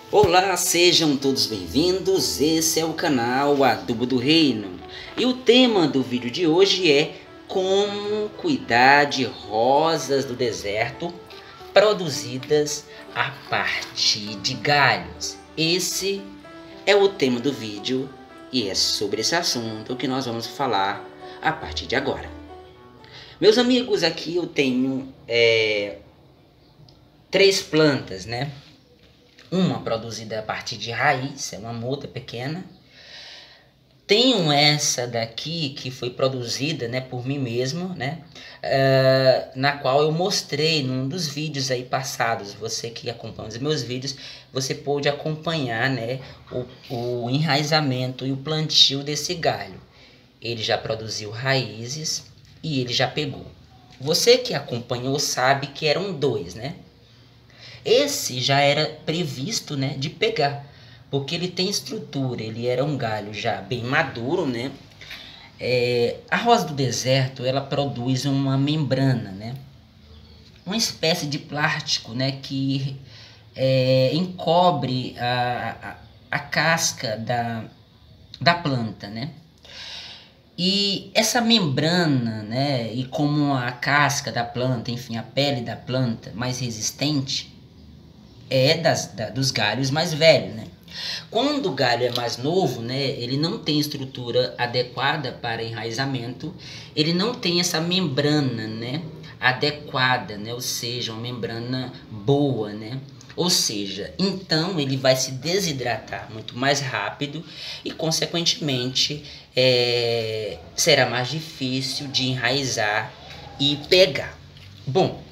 Olá, sejam todos bem-vindos, esse é o canal Adubo do Reino. E o tema do vídeo de hoje é como cuidar de rosas do deserto produzidas a partir de galhos. Esse é o tema do vídeo e é sobre esse assunto que nós vamos falar a partir de agora. Meus amigos, aqui eu tenho três plantas, né? Uma produzida a partir de raiz, é uma muda pequena. Tenho essa daqui que foi produzida, né, por mim mesmo, né, na qual eu mostrei num dos vídeos aí passados. Você que acompanha os meus vídeos, você pôde acompanhar, né, o enraizamento e o plantio desse galho. Ele já produziu raízes e ele já pegou. Você que acompanhou sabe que eram dois, né? Esse já era previsto, né, de pegar, porque ele tem estrutura, ele era um galho já bem maduro, né? A rosa do deserto, ela produz uma membrana, né? Uma espécie de plástico, né, que encobre a casca da planta, né? E essa membrana, né, e como a casca da planta, enfim, a pele da planta mais resistente, dos galhos mais velhos, né? Quando o galho é mais novo, né, ele não tem estrutura adequada para enraizamento, ele não tem essa membrana, né, adequada, né, ou seja, uma membrana boa, né? Ou seja, então ele vai se desidratar muito mais rápido e, consequentemente, será mais difícil de enraizar e pegar. Bom,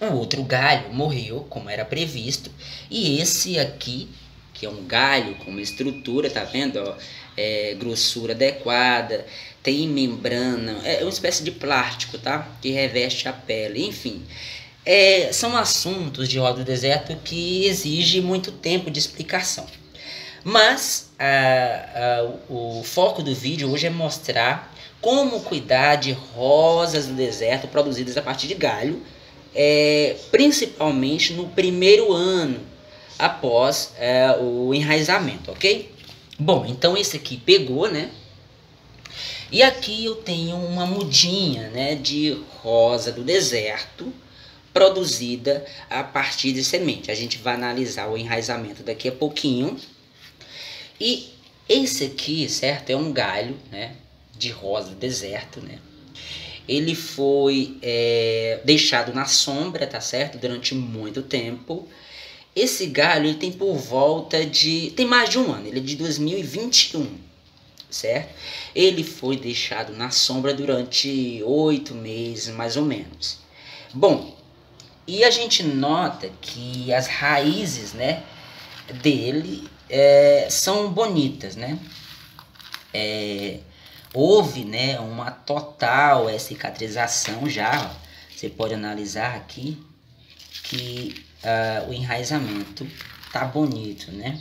o outro galho morreu, como era previsto, e esse aqui, que é um galho com uma estrutura, tá vendo? Ó, grossura adequada, tem membrana, é uma espécie de plástico, tá? Que reveste a pele, enfim. São assuntos de roda do deserto que exigem muito tempo de explicação. Mas o foco do vídeo hoje é mostrar como cuidar de rosas do deserto produzidas a partir de galho, principalmente no primeiro ano após o enraizamento, ok? Bom, então esse aqui pegou, né? E aqui eu tenho uma mudinha, né, de rosa do deserto produzida a partir de semente. A gente vai analisar o enraizamento daqui a pouquinho. E esse aqui, certo, é um galho, né, de rosa do deserto, né? Ele foi deixado na sombra, tá certo? Durante muito tempo. Esse galho ele tem por volta de... tem mais de um ano, ele é de 2021, certo? Ele foi deixado na sombra durante 8 meses, mais ou menos. Bom, e a gente nota que as raízes, né, dele são bonitas, né? Houve, né, uma total cicatrização já, ó. Você pode analisar aqui que o enraizamento tá bonito, né?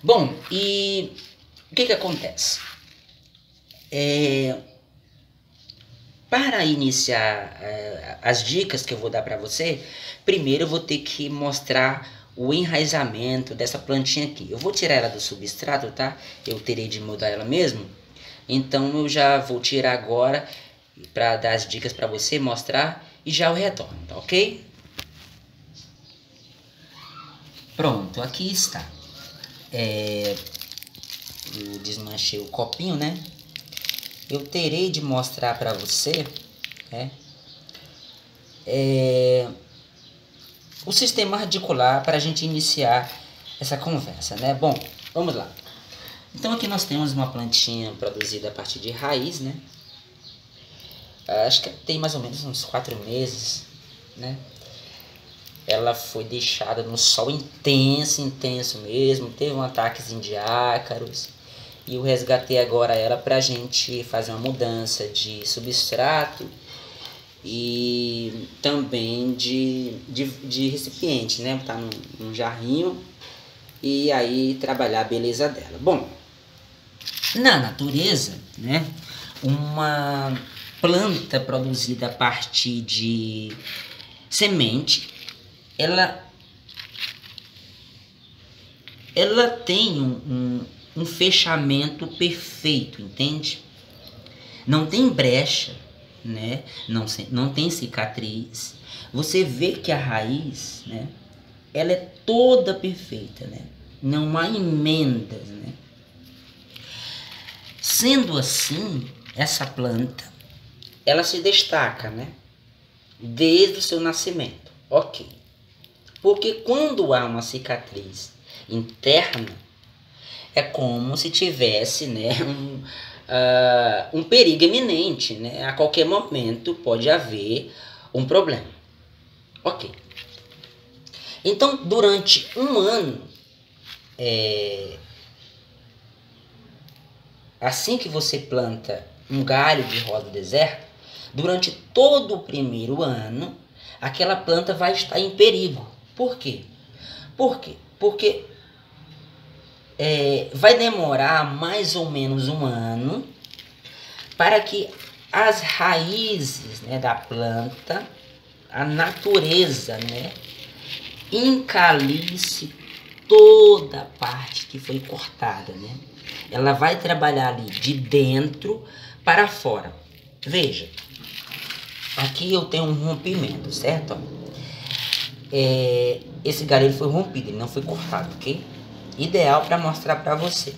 Bom, e o que acontece? Para iniciar as dicas que eu vou dar para você, primeiro eu vou ter que mostrar o enraizamento dessa plantinha aqui. Eu vou tirar ela do substrato, tá? Eu terei de mudar ela mesmo. Então eu já vou tirar agora para dar as dicas para você, mostrar e já eu retorno, tá ok? Pronto, aqui está. Eu desmanchei o copinho, né? Eu terei de mostrar para você, né, o sistema radicular para a gente iniciar essa conversa, né? Bom, vamos lá. Então aqui nós temos uma plantinha produzida a partir de raiz, né? Acho que tem mais ou menos uns 4 meses, né? Ela foi deixada no sol intenso mesmo, teve um ataquezinho de ácaros. E eu resgatei agora ela pra gente fazer uma mudança de substrato e também de recipiente, né? Botar num jarrinho e aí trabalhar a beleza dela. Bom, na natureza, né, uma planta produzida a partir de semente, ela ela tem um fechamento perfeito, entende? Não tem brecha, né? Não tem cicatriz. Você vê que a raiz, né? Ela é toda perfeita, né? Não há emendas, né? Sendo assim, essa planta, ela se destaca, né? Desde o seu nascimento, ok. Porque quando há uma cicatriz interna, é como se tivesse, né, um perigo iminente, né? A qualquer momento pode haver um problema. Ok. Então, durante um ano, assim que você planta um galho de rosa do deserto, durante todo o primeiro ano, aquela planta vai estar em perigo. Por quê? Porque vai demorar mais ou menos um ano para que as raízes, né, da planta, a natureza, né, encalice toda a parte que foi cortada, né? Ela vai trabalhar ali de dentro para fora. Veja, aqui eu tenho um rompimento, certo? Esse galho foi rompido, ele não foi cortado, ok? Ideal para mostrar para você.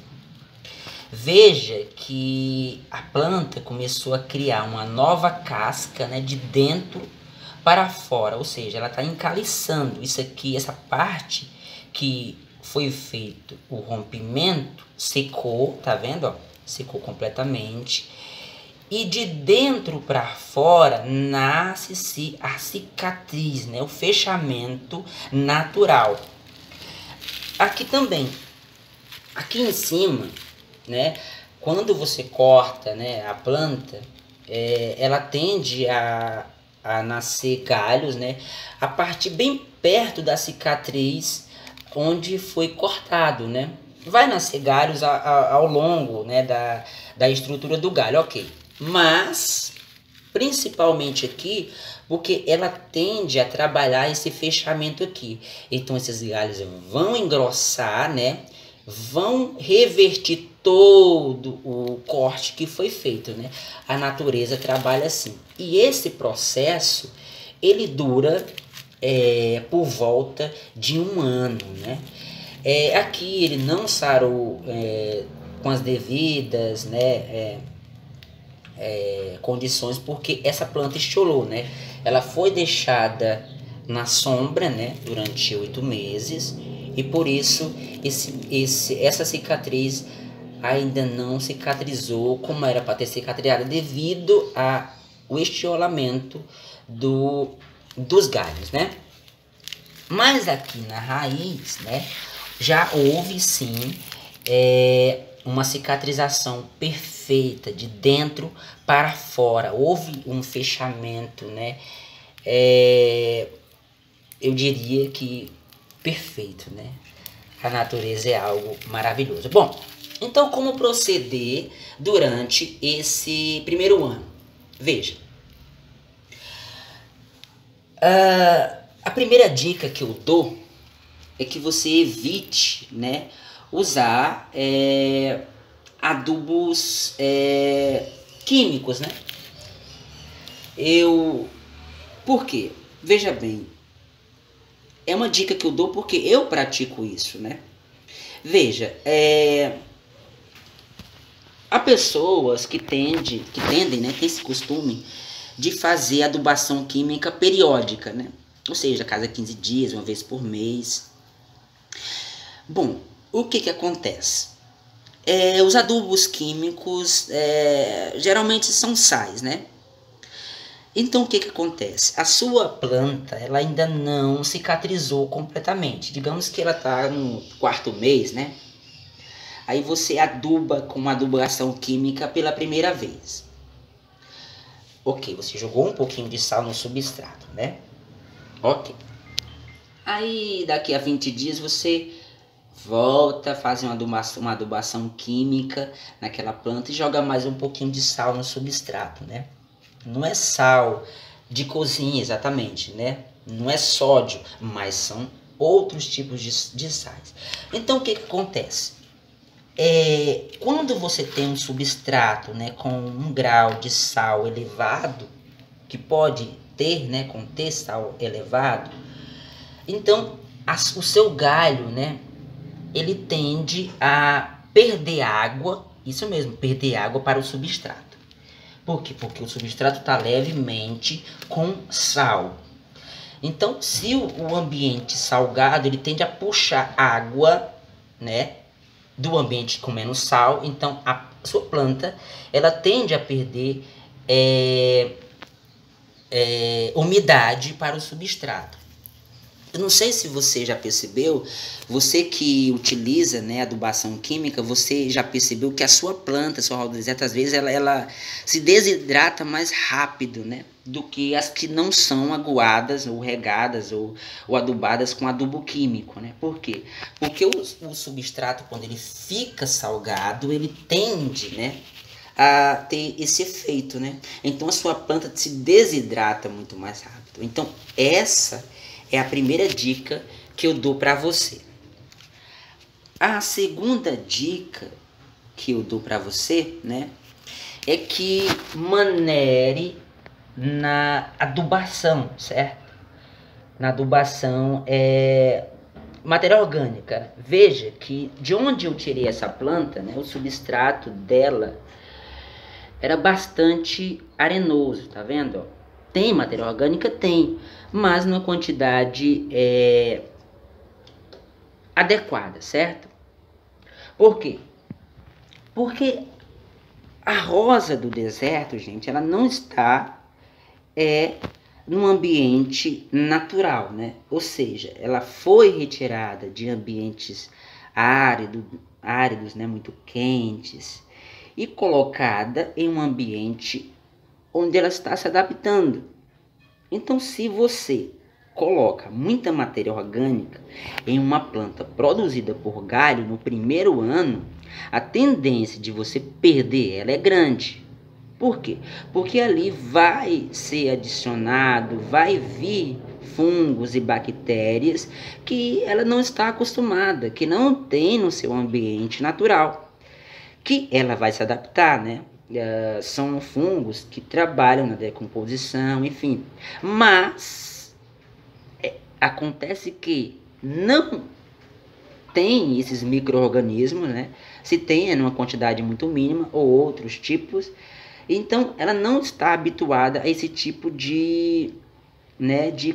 Veja que a planta começou a criar uma nova casca, né, de dentro para fora, ou seja, ela está encaliçando. Isso aqui, essa parte que foi feito o rompimento, secou, tá vendo? Ó? Secou completamente. E de dentro para fora nasce-se a cicatriz, né? O fechamento natural. Aqui também, aqui em cima, né? Quando você corta, né, a planta, ela tende a nascer galhos, né? A partir bem perto da cicatriz onde foi cortado, né? Vai nascer galhos ao longo, né, da estrutura do galho, ok. Mas, principalmente aqui, porque ela tende a trabalhar esse fechamento aqui. Então, esses galhos vão engrossar, né? Vão revertir todo o corte que foi feito, né? A natureza trabalha assim. E esse processo, ele dura por volta de um ano, né? Aqui ele não sarou com as devidas, né, condições, porque essa planta estiolou, né? Ela foi deixada na sombra, né, durante 8 meses, e por isso essa cicatriz ainda não cicatrizou como era para ter cicatrizado, devido ao estiolamento dos galhos, né? Mas aqui na raiz, né, já houve sim uma cicatrização perfeita de dentro para fora. Houve um fechamento, né? Eu diria que perfeito, né? A natureza é algo maravilhoso. Bom, então como proceder durante esse primeiro ano? Veja, a primeira dica que eu dou é que você evite, né, usar adubos químicos, né? Por quê? Veja bem, é uma dica que eu dou porque eu pratico isso, né? Veja, há pessoas que tendem, né, tem esse costume de fazer adubação química periódica, né? Ou seja, a cada 15 dias, uma vez por mês. Bom, o que acontece? Os adubos químicos geralmente são sais, né? Então o que acontece? A sua planta, ela ainda não cicatrizou completamente. Digamos que ela está no 4º mês, né? Aí você aduba com uma adubação química pela primeira vez. Ok, você jogou um pouquinho de sal no substrato, né? Ok. Aí daqui a 20 dias você volta a fazer uma adubação química naquela planta e joga mais um pouquinho de sal no substrato, né? Não é sal de cozinha exatamente, né? Não é sódio, mas são outros tipos de sais. Então, o que acontece? Quando você tem um substrato, né, com um grau de sal elevado, que pode ter, né, conter sal elevado, então o seu galho, né, ele tende a perder água, isso mesmo, perder água para o substrato. Por quê? Porque o substrato está levemente com sal. Então, se o ambiente salgado, ele tende a puxar água, né, do ambiente com menos sal, então a sua planta, ela tende a perder umidade para o substrato. Eu não sei se você já percebeu, você que utiliza, né, adubação química, você já percebeu que a sua planta, a sua roda deserta, às vezes ela se desidrata mais rápido, né, do que as que não são aguadas ou regadas ou adubadas com adubo químico, né? Por quê? Porque o substrato, quando ele fica salgado, ele tende, né, a ter esse efeito, né? Então a sua planta se desidrata muito mais rápido. Então essa é a primeira dica que eu dou para você. A segunda dica que eu dou para você, né, é que maneire na adubação, certo? Na adubação matéria orgânica. Veja que de onde eu tirei essa planta, né, o substrato dela era bastante arenoso, tá vendo? Tem matéria orgânica? Tem, mas numa quantidade adequada, certo? Por quê? Porque a rosa do deserto, gente, ela não está num ambiente natural, né? Ou seja, ela foi retirada de ambientes áridos, né, muito quentes, e colocada em um ambiente onde ela está se adaptando. Então, se você coloca muita matéria orgânica em uma planta produzida por galho no primeiro ano, a tendência de você perder ela é grande. Por quê? Porque ali vai ser adicionado, vai vir fungos e bactérias que ela não está acostumada, que não tem no seu ambiente natural, que ela vai se adaptar, né? São fungos que trabalham na decomposição, enfim. Mas acontece que não tem esses micro-organismos, né? Se tem, numa quantidade muito mínima, ou outros tipos. Então, ela não está habituada a esse tipo de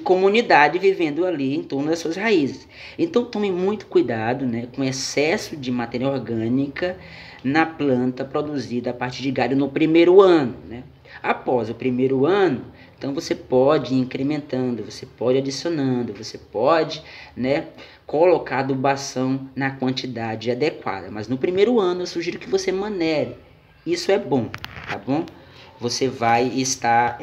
comunidade vivendo ali em torno das suas raízes. Então, tome muito cuidado, né, com excesso de matéria orgânica na planta produzida a partir de galho no primeiro ano, né? Após o primeiro ano, então você pode ir incrementando, você pode ir adicionando, você pode, né, colocar adubação na quantidade adequada. Mas no primeiro ano eu sugiro que você manere. Isso é bom, tá bom? Você vai estar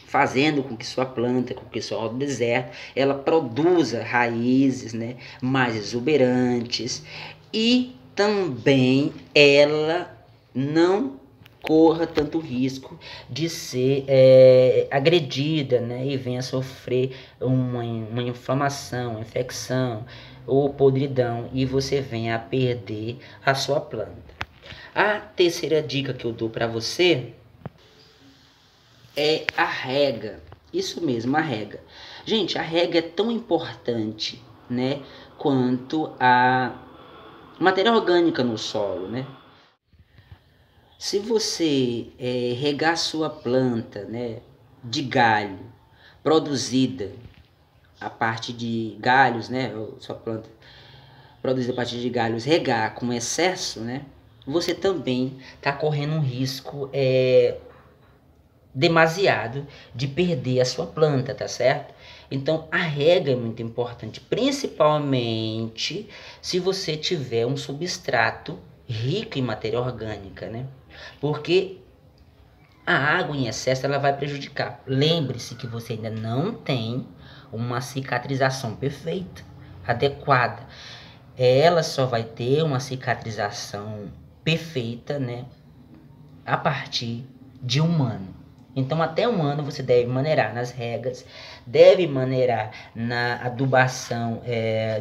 fazendo com que sua planta, com que sua roda deserta, ela produza raízes, né, mais exuberantes, e também ela não corra tanto risco de ser agredida, né, e venha sofrer uma inflamação, uma infecção ou podridão, e você venha a perder a sua planta. A terceira dica que eu dou para você é a rega. Isso mesmo, a rega. Gente, a rega é tão importante, né, quanto a matéria orgânica no solo, né? Se você regar sua planta, né, de galho, produzida a partir de galhos, né, sua planta produzida a partir de galhos, regar com excesso, né, você também está correndo um risco demasiado de perder a sua planta, tá certo? Então a rega é muito importante, principalmente se você tiver um substrato rico em matéria orgânica, né? Porque a água em excesso ela vai prejudicar. Lembre-se que você ainda não tem uma cicatrização perfeita, adequada. Ela só vai ter uma cicatrização perfeita, né, a partir de um ano. Então, até 1 ano você deve maneirar nas regas, deve maneirar na adubação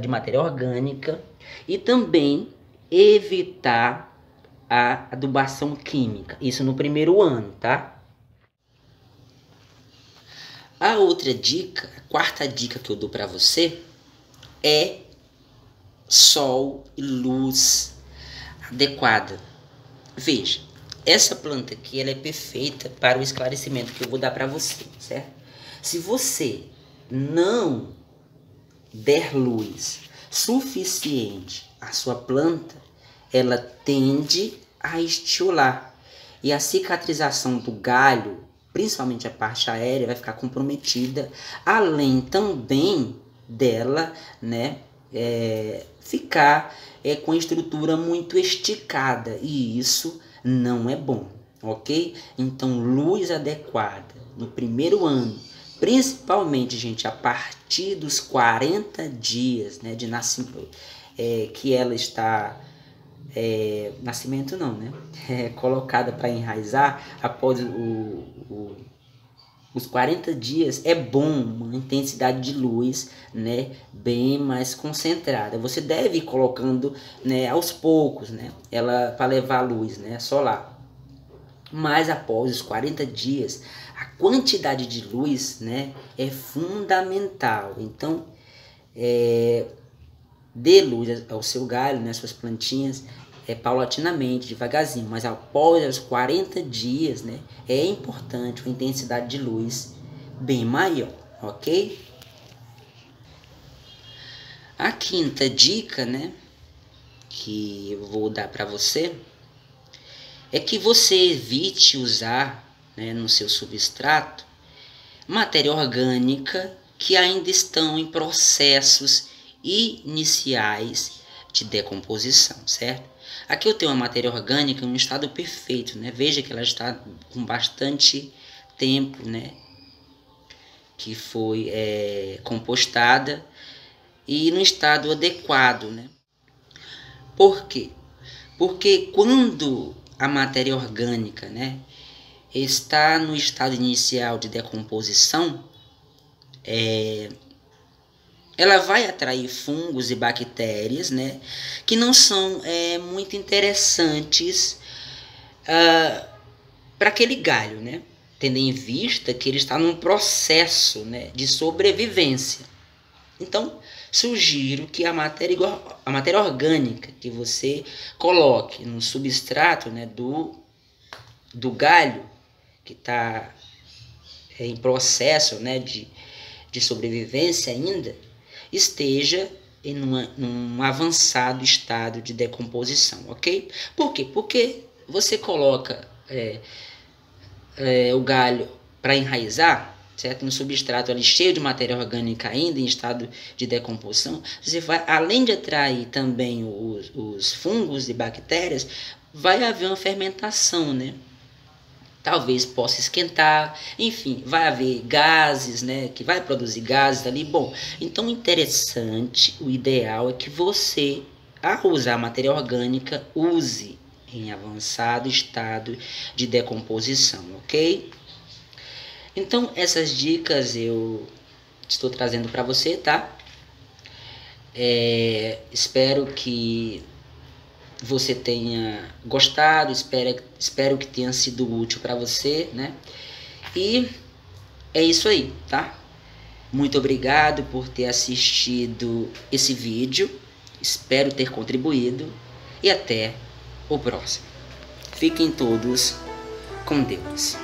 de matéria orgânica e também evitar a adubação química. Isso no primeiro ano, tá? A outra dica, a quarta dica que eu dou para você é sol e luz adequada. Veja, essa planta aqui ela é perfeita para o esclarecimento que eu vou dar para você, certo? Se você não der luz suficiente à sua planta, ela tende a estiolar e a cicatrização do galho, principalmente a parte aérea, vai ficar comprometida, além também dela, né, ficar com a estrutura muito esticada, e isso não é bom, ok? Então, luz adequada no primeiro ano, principalmente, gente, a partir dos 40 dias, né, de nascimento, que ela está... nascimento não, né? Colocada para enraizar após os 40 dias, é bom uma intensidade de luz, né, bem mais concentrada. Você deve ir colocando, né, aos poucos, né, ela para levar a luz, né, solar. Mas após os 40 dias, a quantidade de luz, né, é fundamental. Então, dê luz ao seu galho, né, suas plantinhas, paulatinamente, devagarzinho, mas após os 40 dias, né, é importante uma intensidade de luz bem maior, ok? A quinta dica, né, que eu vou dar para você é que você evite usar, né, no seu substrato matéria orgânica que ainda estão em processos iniciais de decomposição, certo? Aqui eu tenho uma matéria orgânica em um estado perfeito, né? Veja que ela está com bastante tempo, né, que foi compostada e no estado adequado, né? Por quê? Porque quando a matéria orgânica, né, está no estado inicial de decomposição, ela vai atrair fungos e bactérias, né, que não são muito interessantes para aquele galho, né, tendo em vista que ele está num processo, né, de sobrevivência. Então, sugiro que a matéria orgânica que você coloque no substrato, né, do galho, que está em processo, né, de sobrevivência ainda, esteja num avançado estado de decomposição, ok? Por quê? Porque você coloca o galho para enraizar, certo? No substrato ali cheio de matéria orgânica ainda em estado de decomposição, você vai, além de atrair também os fungos e bactérias, vai haver uma fermentação, né? Talvez possa esquentar, enfim, vai haver gases, né, que vai produzir gases ali. Bom, então interessante, o ideal é que você, ao usar matéria orgânica, use em avançado estado de decomposição, ok? Então, essas dicas eu estou trazendo para você, tá? Espero que você tenha gostado, espero que tenha sido útil para você, né? E é isso aí, tá? Muito obrigado por ter assistido esse vídeo, espero ter contribuído e até o próximo. Fiquem todos com Deus.